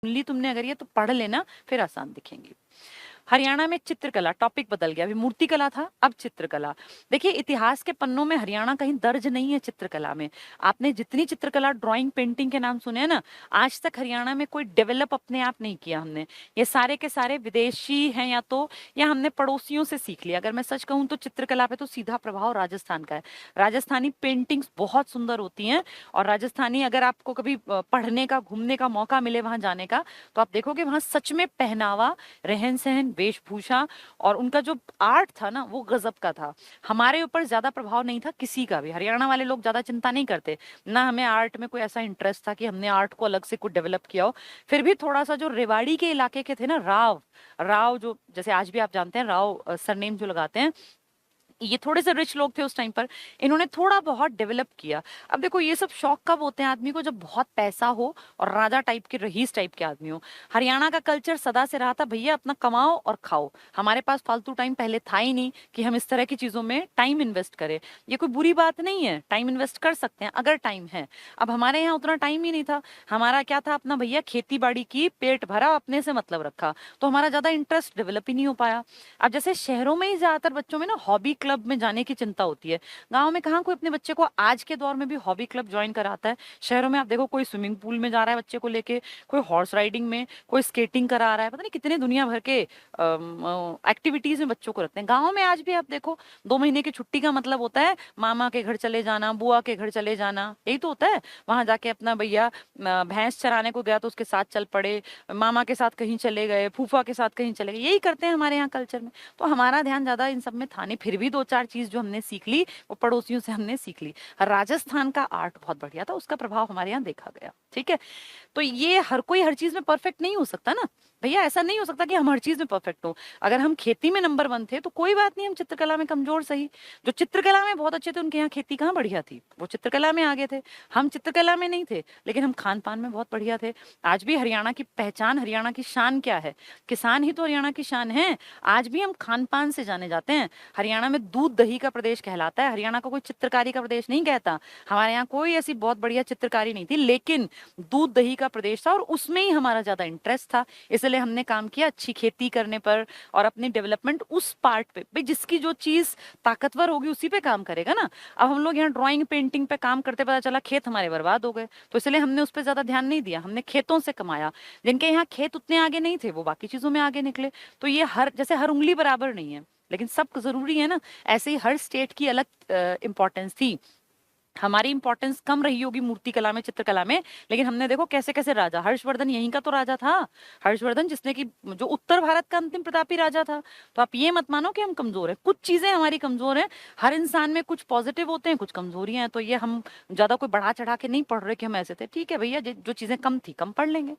ली तुमने अगर ये तो पढ़ लेना, फिर आसान दिखेंगी। हरियाणा में चित्रकला, टॉपिक बदल गया, अभी मूर्तिकला था अब चित्रकला। देखिए इतिहास के पन्नों में हरियाणा कहीं दर्ज नहीं है चित्रकला में। आपने जितनी चित्रकला ड्राइंग पेंटिंग के नाम सुने हैं ना, आज तक हरियाणा में कोई डेवलप अपने आप नहीं किया हमने। ये सारे के सारे विदेशी हैं या हमने पड़ोसियों से सीख लिया। अगर मैं सच कहूँ तो चित्रकला पे तो सीधा प्रभाव राजस्थान का है। राजस्थानी पेंटिंग्स बहुत सुंदर होती हैं, और राजस्थानी अगर आपको कभी पढ़ने का घूमने का मौका मिले वहां जाने का, तो आप देखोगे वहां सच में पहनावा, रहन सहन, वेशभूषा और उनका जो आर्ट था ना वो गजब का था। हमारे ऊपर ज्यादा प्रभाव नहीं था किसी का भी। हरियाणा वाले लोग ज्यादा चिंता नहीं करते ना, हमें आर्ट में कोई ऐसा इंटरेस्ट था कि हमने आर्ट को अलग से कुछ डेवलप किया हो। फिर भी थोड़ा सा जो रेवाड़ी के इलाके के थे ना, राव राव जो जैसे आज भी आप जानते हैं राव सरनेम जो लगाते हैं, ये थोड़े से रिच लोग थे उस टाइम पर, इन्होंने थोड़ा बहुत डेवलप किया। अब देखो ये सब शौक कब होते हैं आदमी को, जब बहुत पैसा हो और राजा टाइप के, रईस टाइप के आदमी हो। हरियाणा का कल्चर सदा से रहा था भैया अपना कमाओ और खाओ। हमारे पास फालतू टाइम पहले था ही नहीं कि हम इस तरह की चीजों में टाइम इन्वेस्ट करें। ये कोई बुरी बात नहीं है, टाइम इन्वेस्ट कर सकते हैं अगर टाइम है। अब हमारे यहाँ उतना टाइम ही नहीं था। हमारा क्या था, अपना भैया खेती बाड़ी की, पेट भरा, अपने से मतलब रखा, तो हमारा ज्यादा इंटरेस्ट डेवलप ही नहीं हो पाया। अब जैसे शहरों में ही ज्यादातर बच्चों में ना हॉबी क्लब में जाने की चिंता होती है। गांव में कहाँ कोई अपने बच्चे को आज के दौर में भी हॉबी क्लब ज्वाइन कराता है। शहरों में आप देखो कोई स्विमिंग पूल में जा रहा है बच्चे को लेके, कोई हॉर्स राइडिंग में, कोई स्केटिंग करा रहा है, पता नहीं कितने दुनिया भर के एक्टिविटीज में बच्चों को रखते हैं। गाँव में आज भी आप देखो 2 महीने की छुट्टी का मतलब होता है मामा के घर चले जाना, बुआ के घर चले जाना, यही तो होता है। वहां जाके अपना भैया भैंस चराने को गया तो उसके साथ चल पड़े, मामा के साथ कहीं चले गए, फूफा के साथ कहीं चले गए, यही करते हैं हमारे यहाँ कल्चर में। तो हमारा ध्यान ज्यादा इन सब में था नहीं, फिर भी 2-4 चीज जो हमने सीख ली वो पड़ोसियों से हमने सीख ली। राजस्थान का आर्ट बहुत बढ़िया था, उसका प्रभाव हमारे यहाँ देखा गया। ठीक है, तो ये हर कोई हर चीज में परफेक्ट नहीं हो सकता ना भैया, ऐसा नहीं हो सकता कि हम हर चीज में परफेक्ट हो। अगर हम खेती में नंबर 1 थे तो कोई बात नहीं, हम चित्रकला में कमजोर सही। जो चित्रकला में बहुत अच्छे थे उनके यहाँ खेती कहाँ बढ़िया थी, वो चित्रकला में आगे थे। हम चित्रकला में नहीं थे लेकिन हम खान पान में बहुत बढ़िया थे। आज भी हरियाणा की पहचान, हरियाणा की शान क्या है, किसान ही तो हरियाणा की शान है। आज भी हम खान पान से जाने जाते हैं। हरियाणा में दूध दही का प्रदेश कहलाता है, हरियाणा को कोई चित्रकारी का प्रदेश नहीं कहता। हमारे यहाँ कोई ऐसी बहुत बढ़िया चित्रकारी नहीं थी, लेकिन दूध दही का प्रदेश था और उसमें ही हमारा ज्यादा इंटरेस्ट था। इसलिए हमने काम किया अच्छी खेती करने पर और अपनी डेवलपमेंट उस पार्ट पे। भाई जिसकी जो चीज ताकतवर होगी उसी पे काम करेगा ना। अब हम लोग यहाँ ड्राइंग पेंटिंग पे काम करते, पता चला खेत हमारे बर्बाद हो गए, तो इसलिए हमने उस पर ज्यादा ध्यान नहीं दिया, हमने खेतों से कमाया। जिनके यहाँ खेत उतने आगे नहीं थे वो बाकी चीजों में आगे निकले। तो ये हर जैसे हर उंगली बराबर नहीं है, लेकिन सब जरूरी है ना, ऐसे ही हर स्टेट की अलग इंपॉर्टेंस थी। हमारी इंपॉर्टेंस कम रही होगी मूर्तिकला में, चित्रकला में, लेकिन हमने देखो कैसे कैसे राजा, हर्षवर्धन यहीं का तो राजा था। हर्षवर्धन जिसने की जो उत्तर भारत का अंतिम प्रतापी राजा था। तो आप ये मत मानो कि हम कमजोर हैं, कुछ चीजें हमारी कमजोर हैं। हर इंसान में कुछ पॉजिटिव होते हैं, कुछ कमजोरियां हैं। तो ये हम ज्यादा कोई बढ़ा चढ़ा के नहीं पढ़ रहे कि हम ऐसे थे। ठीक है भैया, जो चीजें कम थी कम पढ़ लेंगे।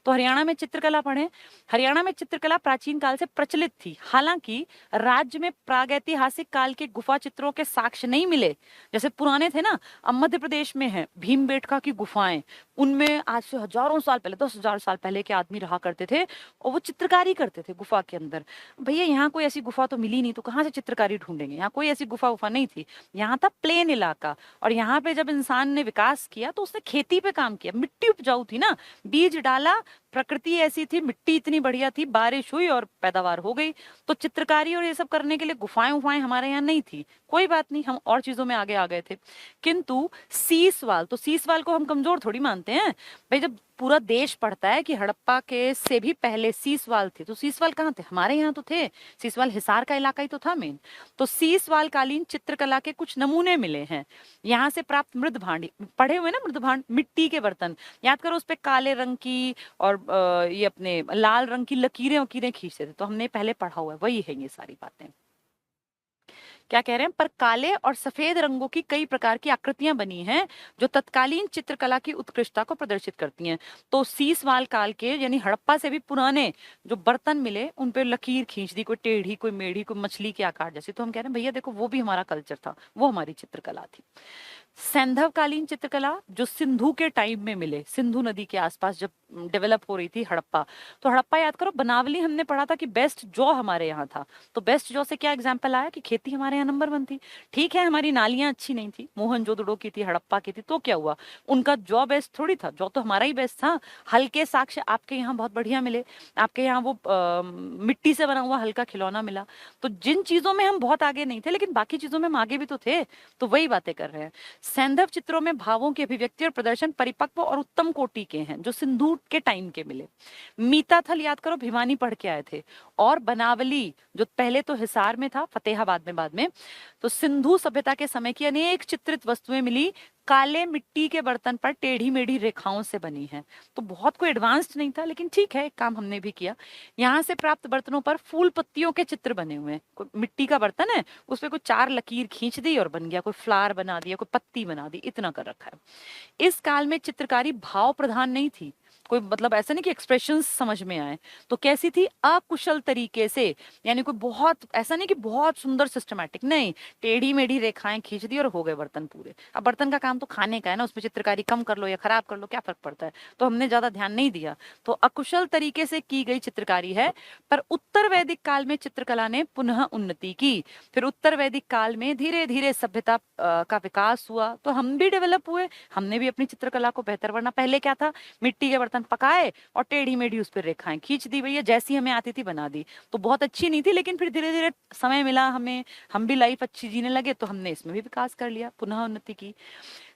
तो हरियाणा में चित्रकला पढ़े। हरियाणा में चित्रकला प्राचीन काल से प्रचलित थी, हालांकि राज्य में प्रागैतिहासिक काल के गुफा चित्रों के साक्ष्य नहीं मिले। जैसे पुराने थे ना, अब मध्य प्रदेश में है भीमबेटका की गुफाएं, उनमें आज से हजारों साल पहले, 10,000 साल पहले के आदमी रहा करते थे और वो चित्रकारी करते थे गुफा के अंदर। भैया यहाँ कोई ऐसी गुफा तो मिली नहीं, तो कहाँ से चित्रकारी ढूंढेंगे, यहाँ कोई ऐसी गुफा वुफा नहीं थी। यहाँ था प्लेन इलाका, और यहाँ पे जब इंसान ने विकास किया तो उसने खेती पे काम किया। मिट्टी उपजाऊ थी ना, बीज डाला, प्रकृति ऐसी थी, मिट्टी इतनी बढ़िया थी, बारिश हुई और पैदावार हो गई। तो चित्रकारी और ये सब करने के लिए गुफाएं उफाएं हमारे यहाँ नहीं थी। कोई बात नहीं, हम और चीजों में आगे आ गए थे। किंतु सीसवाल, तो सीसवाल को हम कमजोर थोड़ी मानते हैं भाई। जब पूरा देश पढ़ता है कि हड़प्पा के से भी पहले सीसवाल थे, तो सीसवाल कहाँ थे, हमारे यहाँ तो थे। सीसवाल हिसार का इलाका ही तो था मेन। तो सीसवाल कालीन चित्रकला के कुछ नमूने मिले हैं। यहाँ से प्राप्त मृद भांड, पढ़े हुए ना, मृद भांड मिट्टी के बर्तन, याद करो उस पे काले रंग की और ये अपने लाल रंग की लकीरें वकीरें खींचते थे। तो हमने पहले पढ़ा हुआ है, वही है ये सारी बातें। क्या कह रहे हैं, पर काले और सफेद रंगों की कई प्रकार की आकृतियां बनी हैं जो तत्कालीन चित्रकला की उत्कृष्टता को प्रदर्शित करती हैं। तो सीसवाल काल के यानी हड़प्पा से भी पुराने जो बर्तन मिले उन पे लकीर खींच दी, कोई टेढ़ी, कोई मेढ़ी, कोई मछली के आकार जैसी। तो हम कह रहे हैं भैया देखो वो भी हमारा कल्चर था, वो हमारी चित्रकला थी। सैंधव कालीन चित्रकला जो सिंधु के टाइम में मिले, सिंधु नदी के आसपास जब डेवलप हो रही थी हड़प्पा। तो हड़प्पा याद करो, बनावली हमने पढ़ा था कि बेस्ट जौ हमारे यहाँ था। तो बेस्ट जौ से क्या एग्जाम्पल आया कि खेती हमारे यहाँ नंबर 1 थी। ठीक है, हमारी नालियां अच्छी नहीं थी, मोहनजोदड़ो की थी, हड़प्पा की थी, तो क्या हुआ, उनका जौ बेस्ट थोड़ी था, जौ तो हमारा ही बेस्ट था। हल्के साक्ष्य आपके यहाँ बहुत बढ़िया मिले, आपके यहाँ वो मिट्टी से बना हुआ हल्का खिलौना मिला। तो जिन चीजों में हम बहुत आगे नहीं थे, लेकिन बाकी चीजों में हम आगे भी तो थे। तो वही बातें कर रहे हैं। सैंधव चित्रों में भावों की अभिव्यक्ति और प्रदर्शन परिपक्व और उत्तम कोटि के हैं, जो सिंधु के टाइम के मिले। मीताथल याद करो, भिवानी पढ़ के आए थे। और बनावली जो पहले तो हिसार में था, फतेहाबाद में बाद में, तो सिंधु सभ्यता के समय की अनेक चित्रित वस्तुएं मिली, काले मिट्टी के बर्तन पर टेढ़ी मेढ़ी रेखाओं से बनी है। तो बहुत कोई एडवांस्ड नहीं था, लेकिन ठीक है, एक काम हमने भी किया। यहाँ से प्राप्त बर्तनों पर फूल पत्तियों के चित्र बने हुए हैं। कोई मिट्टी का बर्तन है, उस पर कोई 4 लकीर खींच दी और बन गया, कोई फ्लावर बना दिया, कोई पत्ती बना दी, इतना कर रखा है। इस काल में चित्रकारी भाव प्रधान नहीं थी, कोई मतलब ऐसा नहीं कि एक्सप्रेशंस समझ में आए। तो कैसी थी, अकुशल तरीके से, यानी कोई बहुत ऐसा नहीं कि बहुत सुंदर सिस्टमैटिक, नहीं, टेढ़ी मेढ़ी रेखाएं खींच दी और हो गए बर्तन पूरे। अब बर्तन का काम तो खाने का है ना, उसमें चित्रकारी कम कर लो या खराब कर लो, क्या फर्क पड़ता है। तो हमने ज्यादा ध्यान नहीं दिया। तो अकुशल तरीके से की गई चित्रकारी है। पर उत्तर वैदिक काल में चित्रकला ने पुनः उन्नति की। फिर उत्तर वैदिक काल में धीरे धीरे सभ्यता का विकास हुआ, तो हम भी डेवलप हुए, हमने भी अपनी चित्रकला को बेहतर, वरना पहले क्या था, मिट्टी के बर्तन पकाए और टेढ़ी मेढ़ी उस पर रेखाएं खींच दी, भैया जैसी हमें आती थी बना दी। तो बहुत अच्छी नहीं थी, लेकिन फिर धीरे धीरे समय मिला हमें, हम भी लाइफ अच्छी जीने लगे, तो हमने इसमें भी विकास कर लिया, पुनः उन्नति की।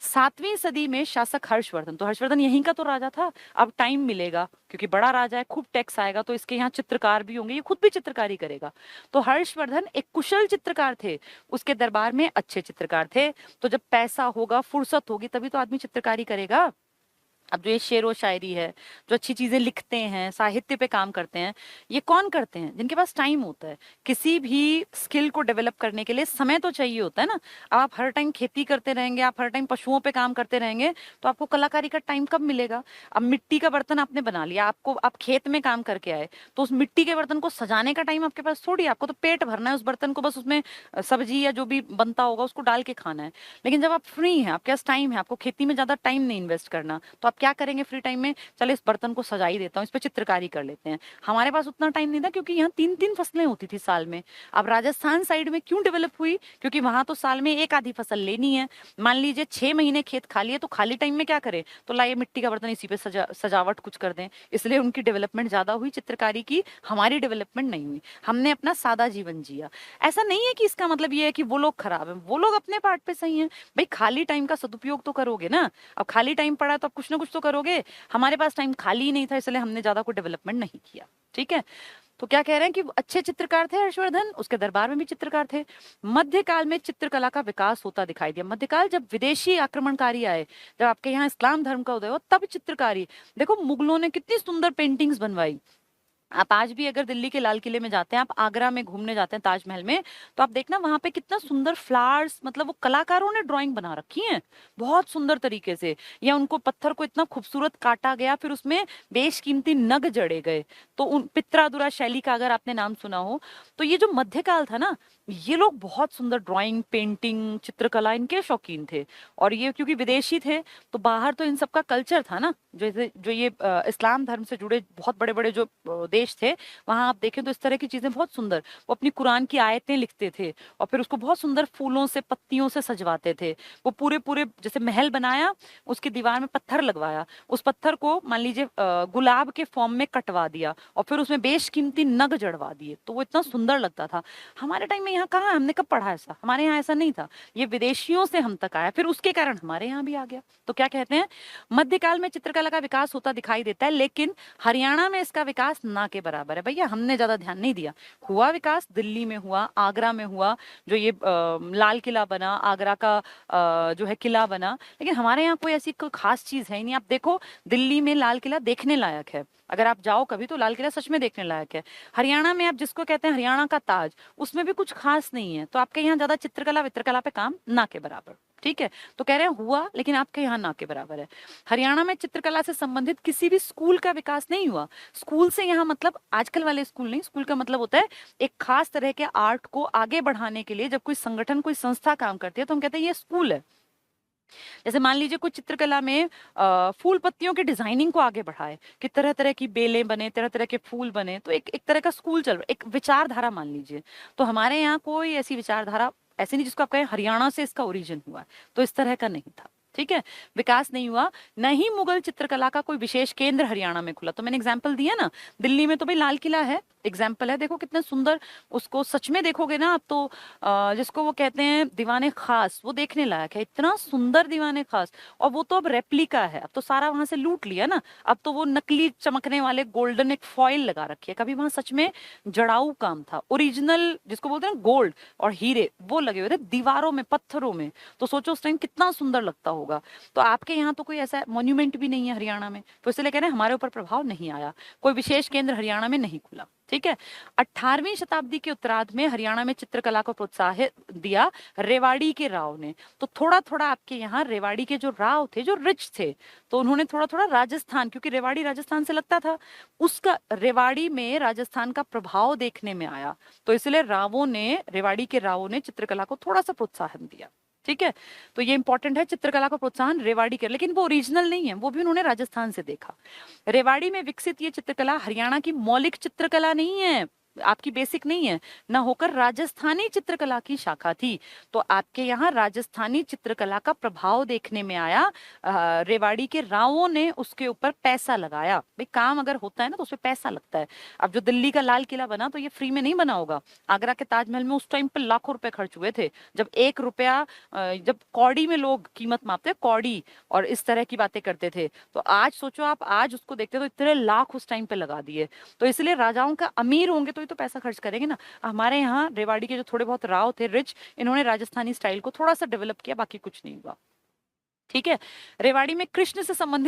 7वीं सदी में शासक हर्षवर्धन, तो हर्षवर्धन यहीं का तो राजा था। अब टाइम मिलेगा, क्योंकि बड़ा राजा है, खूब टैक्स आएगा, तो इसके यहाँ चित्रकार भी होंगे, ये खुद भी चित्रकारी करेगा। तो हर्षवर्धन एक कुशल चित्रकार थे, उसके दरबार में अच्छे चित्रकार थे। तो जब पैसा होगा, फुर्सत होगी, तभी तो आदमी चित्रकारी करेगा। अब जो ये शेर व शायरी है, जो अच्छी चीजें लिखते हैं, साहित्य पे काम करते हैं, ये कौन करते हैं, जिनके पास टाइम होता है। किसी भी स्किल को डेवलप करने के लिए समय तो चाहिए होता है ना। अब आप हर टाइम खेती करते रहेंगे, आप हर टाइम पशुओं पे काम करते रहेंगे, तो आपको कलाकारी का टाइम कब मिलेगा। अब मिट्टी का बर्तन आपने बना लिया, आपको आप खेत में काम करके आए, तो उस मिट्टी के बर्तन को सजाने का टाइम आपके पास थोड़ी, आपको तो पेट भरना है उस बर्तन को, बस उसमें सब्जी या जो भी बनता होगा उसको डाल के खाना है। लेकिन जब आप फ्री हैं, आपके पास टाइम है, आपको खेती में ज्यादा टाइम नहीं इन्वेस्ट करना, तो आप क्या करेंगे फ्री टाइम में, चले इस बर्तन को सजा ही देता हूँ, इस पे चित्रकारी कर लेते हैं। हमारे पास उतना टाइम नहीं था, क्योंकि यहाँ 3-3 फसलें होती थी साल में। अब राजस्थान साइड में क्यों डेवलप हुई, क्योंकि वहां तो साल में एक आधी फसल लेनी है। मान लीजिए 6 महीने खेत खाली है, तो खाली टाइम में क्या करें, तो लाइए मिट्टी का बर्तन, इसी पे सजावट कुछ कर दें। इसलिए उनकी डेवलपमेंट ज्यादा हुई चित्रकारी की, हमारी डेवलपमेंट नहीं हुई। हमने अपना सादा जीवन जिया। ऐसा नहीं है कि इसका मतलब ये है कि वो लोग खराब है, वो लोग अपने पार्ट पे सही है। भाई खाली टाइम का सदुपयोग तो करोगे ना। अब खाली टाइम पड़ा तो अब कुछ ना कुछ तो करोगे। हमारे पास टाइम खाली ही नहीं था, इसलिए हमने ज्यादा कोई डेवलपमेंट नहीं किया। ठीक है, तो क्या कह रहे हैं कि अच्छे चित्रकार थे हर्षवर्धन, उसके दरबार में भी चित्रकार थे। मध्यकाल में चित्रकला का विकास होता दिखाई दिया। मध्यकाल जब विदेशी आक्रमणकारी आए, जब आपके यहाँ इस्लाम धर्म का उदय हुआ, तब चित्रकारी, देखो मुगलों ने कितनी सुंदर पेंटिंग्स बनवाई। आप आज भी अगर दिल्ली के लाल किले में जाते हैं, आप आगरा में घूमने जाते हैं ताजमहल में, तो आप देखना वहां पे कितना सुंदर फ्लावर्स, मतलब वो कलाकारों ने ड्राइंग बना रखी है बहुत सुंदर तरीके से। या उनको पत्थर को इतना खूबसूरत काटा गया, फिर उसमें बेशकीमती नग जड़े गए। तो उन पित्रादुरा शैली का अगर आपने नाम सुना हो, तो ये जो मध्यकाल था ना, ये लोग बहुत सुंदर ड्राइंग, पेंटिंग, चित्रकला इनके शौकीन थे। और ये क्योंकि विदेशी थे, तो बाहर तो इन सबका कल्चर था ना, जैसे जो ये इस्लाम धर्म से जुड़े बहुत बड़े बड़े जो देश थे, वहां आप देखें तो इस तरह की चीजें बहुत सुंदर, वो अपनी कुरान की आयतें लिखते थे और फिर उसको बहुत सुंदर फूलों से, पत्तियों से सजवाते थे। वो पूरे पूरे जैसे महल बनाया, उसकी दीवार में पत्थर लगवाया, उस पत्थर को मान लीजिए गुलाब के फॉर्म में कटवा दिया और फिर उसमें बेशकीमती नग जड़वा दिए, तो वो इतना सुंदर लगता था। हमारे टाइम में यहाँ कहाँ, हमने कब पढ़ा ऐसा, हमारे यहाँ ऐसा नहीं था। ये विदेशियों से हम तक आया, फिर उसके कारण हमारे यहाँ भी आ गया। तो क्या कहते हैं, मध्यकाल में चित्रकला का विकास होता दिखाई देता है, लेकिन हरियाणा में इसका विकास ना के बराबर है। भैया हमने ज्यादा ध्यान नहीं दिया। हुआ विकास, दिल्ली में हुआ, आगरा में हुआ, जो ये लाल किला बना, आगरा का जो है किला बना, लेकिन हमारे यहाँ कोई ऐसी कोई खास चीज है ही नहीं। आप देखो दिल्ली में लाल किला देखने लायक है, अगर आप जाओ कभी तो लाल किला सच में देखने लायक है। हरियाणा में आप जिसको कहते हैं हरियाणा का ताज, उसमें भी कुछ खास नहीं है। तो आपके यहाँ ज्यादा चित्रकला वित्रकला पे काम ना के बराबर। ठीक है, तो कह रहे हैं हुआ, लेकिन आपके यहाँ ना के बराबर है। हरियाणा में चित्रकला से संबंधित किसी भी स्कूल का विकास नहीं हुआ। स्कूल से यहाँ मतलब आजकल वाले स्कूल नहीं, स्कूल का मतलब होता है एक खास तरह के आर्ट को आगे बढ़ाने के लिए जब कोई संगठन, कोई संस्था काम करती है, तो हम कहते हैं ये स्कूल है। जैसे मान लीजिए कुछ चित्रकला में फूल पत्तियों की डिजाइनिंग को आगे बढ़ाए कि तरह तरह की बेलें बने, तरह तरह के फूल बने, तो एक एक तरह का स्कूल चल रहा है, एक विचारधारा मान लीजिए। तो हमारे यहाँ कोई ऐसी विचारधारा ऐसी नहीं जिसको आप कहें हरियाणा से इसका ओरिजिन हुआ है, तो इस तरह का नहीं था। ठीक है, विकास नहीं हुआ। न ही मुगल चित्रकला का कोई विशेष केंद्र हरियाणा में खुला। तो मैंने एग्जाम्पल दिया ना, दिल्ली में तो भाई लाल किला है, एग्जाम्पल है, देखो कितने सुंदर। उसको सच में देखोगे ना आप तो जिसको वो कहते हैं दीवाने खास, वो देखने लायक है, इतना सुंदर दीवाने खास। और वो तो अब रेप्लिका है, अब तो सारा वहां से लूट लिया ना। अब तो वो नकली चमकने वाले गोल्डन एक फॉइल लगा रखी है, कभी वहां सच में जड़ाऊ काम था, ओरिजिनल जिसको बोलते हैं गोल्ड और हीरे वो लगे हुए थे दीवारों में, पत्थरों में। तो सोचो उस टाइम कितना सुंदर लगता होगा। तो आपके यहाँ तो कोई ऐसा मॉन्यूमेंट भी नहीं है हरियाणा में, तो इसलिए कह रहे हैं हमारे ऊपर प्रभाव नहीं आया, कोई विशेष केंद्र हरियाणा में नहीं खुला। ठीक है, 18वीं शताब्दी के उत्तरार्ध में हरियाणा में चित्रकला को प्रोत्साहित दिया रेवाड़ी के राव ने। तो थोड़ा थोड़ा आपके यहाँ रेवाड़ी के जो राव थे, जो रिच थे, तो उन्होंने थोड़ा थोड़ा राजस्थान, क्योंकि रेवाड़ी राजस्थान से लगता था, उसका रेवाड़ी में राजस्थान का प्रभाव देखने में आया। तो इसलिए रावों ने, रेवाड़ी के रावों ने चित्रकला को थोड़ा सा प्रोत्साहन दिया। ठीक है, तो ये इंपॉर्टेंट है, चित्रकला को प्रोत्साहन रेवाड़ी कर, लेकिन वो ओरिजिनल नहीं है, वो भी उन्होंने राजस्थान से देखा। रेवाड़ी में विकसित ये चित्रकला हरियाणा की मौलिक चित्रकला नहीं है, आपकी बेसिक नहीं है, न होकर राजस्थानी चित्रकला की शाखा थी। तो आपके यहाँ राजस्थानी चित्रकला का प्रभाव देखने में आया। रेवाड़ी के रावों ने उसके ऊपर पैसा लगाया। भाई काम अगर होता है ना तो उसपे पैसा लगता है। अब जो दिल्ली का लाल किला बना तो ये फ्री में नहीं बना होगा। आगरा के ताजमहल में उस टाइम पे लाखों रुपए खर्च हुए थे, जब 1 रुपया जब कौड़ी में लोग कीमत मापते, कौड़ी और इस तरह की बातें करते थे। तो आज सोचो आप, आज उसको देखते तो इतने लाख उस टाइम पे लगा दिए। तो इसलिए राजाओं का अमीर होंगे तो ही तो पैसा खर्च करेंगे ना। हमारे यहाँ रेवाड़ी के जो थोड़े बहुत राव थे रिच, इन्होंने राजस्थानी स्टाइल को थोड़ा सा डेवलप किया, बाकी कुछ नहीं हुआ। ठीक है, रेवाड़ी में कृष्ण से संबंधित